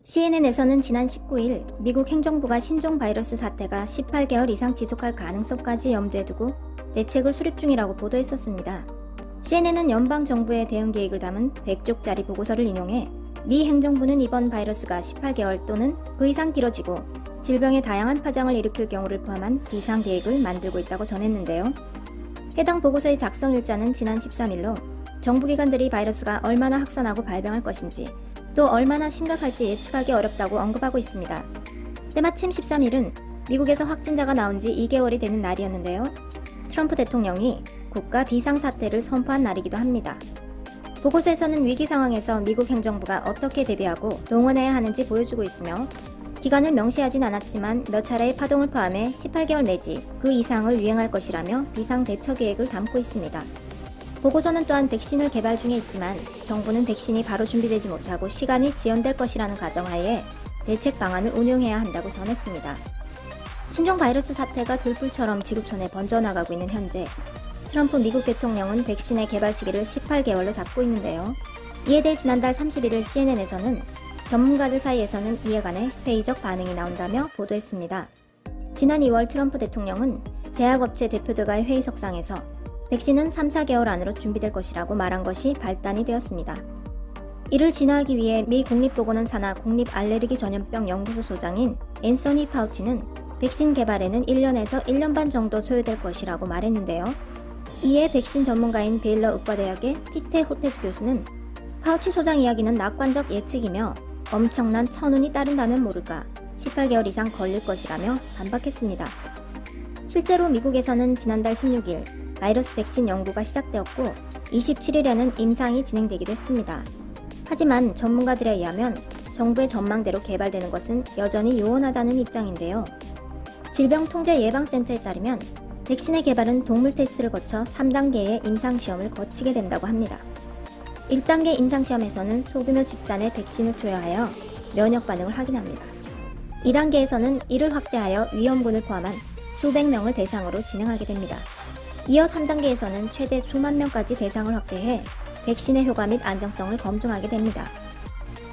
CNN에서는 지난 19일 미국 행정부가 신종 바이러스 사태가 18개월 이상 지속할 가능성까지 염두에 두고 대책을 수립 중이라고 보도했었습니다. CNN은 연방정부의 대응 계획을 담은 100쪽짜리 보고서를 인용해 미 행정부는 이번 바이러스가 18개월 또는 그 이상 길어지고 질병의 다양한 파장을 일으킬 경우를 포함한 비상계획을 만들고 있다고 전했는데요. 해당 보고서의 작성 일자는 지난 13일로 정부기관들이 바이러스가 얼마나 확산하고 발병할 것인지 또 얼마나 심각할지 예측하기 어렵다고 언급하고 있습니다. 때마침 13일은 미국에서 확진자가 나온 지 2개월이 되는 날이었는데요. 트럼프 대통령이 국가 비상사태를 선포한 날이기도 합니다. 보고서에서는 위기 상황에서 미국 행정부가 어떻게 대비하고 동원해야 하는지 보여주고 있으며 기간을 명시하진 않았지만 몇 차례의 파동을 포함해 18개월 내지 그 이상을 유행할 것이라며 비상대처계획을 담고 있습니다. 보고서는 또한 백신을 개발 중에 있지만 정부는 백신이 바로 준비되지 못하고 시간이 지연될 것이라는 가정하에 대책 방안을 운용해야 한다고 전했습니다. 신종 바이러스 사태가 들불처럼 지구촌에 번져나가고 있는 현재 트럼프 미국 대통령은 백신의 개발 시기를 18개월로 잡고 있는데요. 이에 대해 지난달 31일 CNN에서는 전문가들 사이에서는 이에 관해 회의적 반응이 나온다며 보도했습니다. 지난 2월 트럼프 대통령은 제약업체 대표들과의 회의석상에서 백신은 3-4개월 안으로 준비될 것이라고 말한 것이 발단이 되었습니다. 이를 진화하기 위해 미 국립보건원산하 국립알레르기전염병 연구소 소장인 앤서니 파우치는 백신 개발에는 1년에서 1년 반 정도 소요될 것이라고 말했는데요. 이에 백신 전문가인 베일러 의과대학의 피테 호테즈 교수는 파우치 소장 이야기는 낙관적 예측이며 엄청난 천운이 따른다면 모를까 18개월 이상 걸릴 것이라며 반박했습니다. 실제로 미국에서는 지난달 16일 바이러스 백신 연구가 시작되었고 27일에는 임상이 진행되기도 했습니다. 하지만 전문가들에 의하면 정부의 전망대로 개발되는 것은 여전히 요원하다는 입장인데요. 질병통제예방센터에 따르면 백신의 개발은 동물 테스트를 거쳐 3단계의 임상시험을 거치게 된다고 합니다. 1단계 임상시험에서는 소규모 집단에 백신을 투여하여 면역 반응을 확인합니다. 2단계에서는 이를 확대하여 위험군을 포함한 수백 명을 대상으로 진행하게 됩니다. 이어 3단계에서는 최대 수만 명까지 대상을 확대해 백신의 효과 및 안정성을 검증하게 됩니다.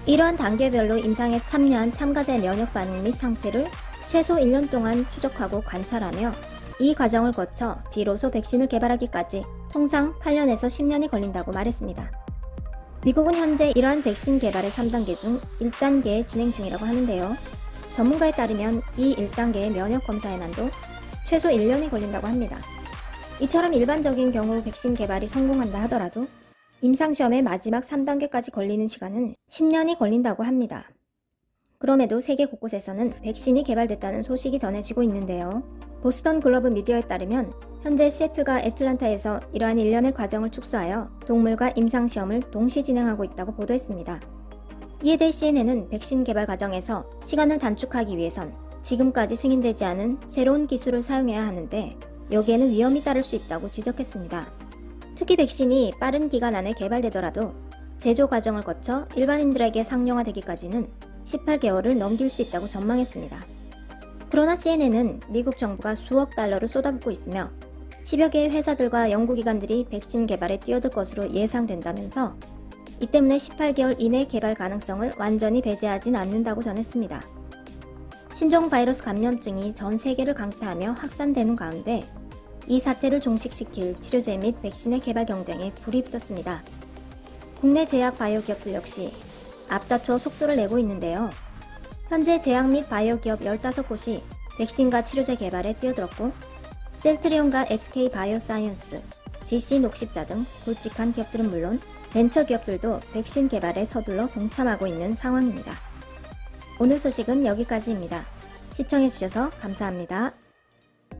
이러한 단계별로 임상에 참여한 참가자의 면역 반응 및 상태를 최소 1년 동안 추적하고 관찰하며 이 과정을 거쳐 비로소 백신을 개발하기까지 통상 8년에서 10년이 걸린다고 말했습니다. 미국은 현재 이러한 백신 개발의 3단계 중 1단계에 진행 중이라고 하는데요. 전문가에 따르면 이 1단계의 면역 검사의 난도 최소 1년이 걸린다고 합니다. 이처럼 일반적인 경우 백신 개발이 성공한다 하더라도 임상시험의 마지막 3단계까지 걸리는 시간은 10년이 걸린다고 합니다. 그럼에도 세계 곳곳에서는 백신이 개발됐다는 소식이 전해지고 있는데요. 보스턴 글로브 미디어에 따르면 현재 시애틀과 애틀란타에서 이러한 일련의 과정을 축소하여 동물과 임상시험을 동시 진행하고 있다고 보도했습니다. 이에 대해 CNN은 백신 개발 과정에서 시간을 단축하기 위해선 지금까지 승인되지 않은 새로운 기술을 사용해야 하는데 여기에는 위험이 따를 수 있다고 지적했습니다. 특히 백신이 빠른 기간 안에 개발되더라도 제조 과정을 거쳐 일반인들에게 상용화되기까지는 18개월을 넘길 수 있다고 전망했습니다. 그러나 CNN은 미국 정부가 수억 달러를 쏟아붓고 있으며 10여 개의 회사들과 연구기관들이 백신 개발에 뛰어들 것으로 예상된다면서 이 때문에 18개월 이내 개발 가능성을 완전히 배제하진 않는다고 전했습니다. 신종 바이러스 감염증이 전 세계를 강타하며 확산되는 가운데 이 사태를 종식시킬 치료제 및 백신의 개발 경쟁에 불이 붙었습니다. 국내 제약 바이오 기업들 역시 앞다투어 속도를 내고 있는데요. 현재 제약 및 바이오 기업 15곳이 백신과 치료제 개발에 뛰어들었고 셀트리온과 SK 바이오사이언스, GC 녹십자 등 굵직한 기업들은 물론 벤처 기업들도 백신 개발에 서둘러 동참하고 있는 상황입니다. 오늘 소식은 여기까지입니다. 시청해주셔서 감사합니다.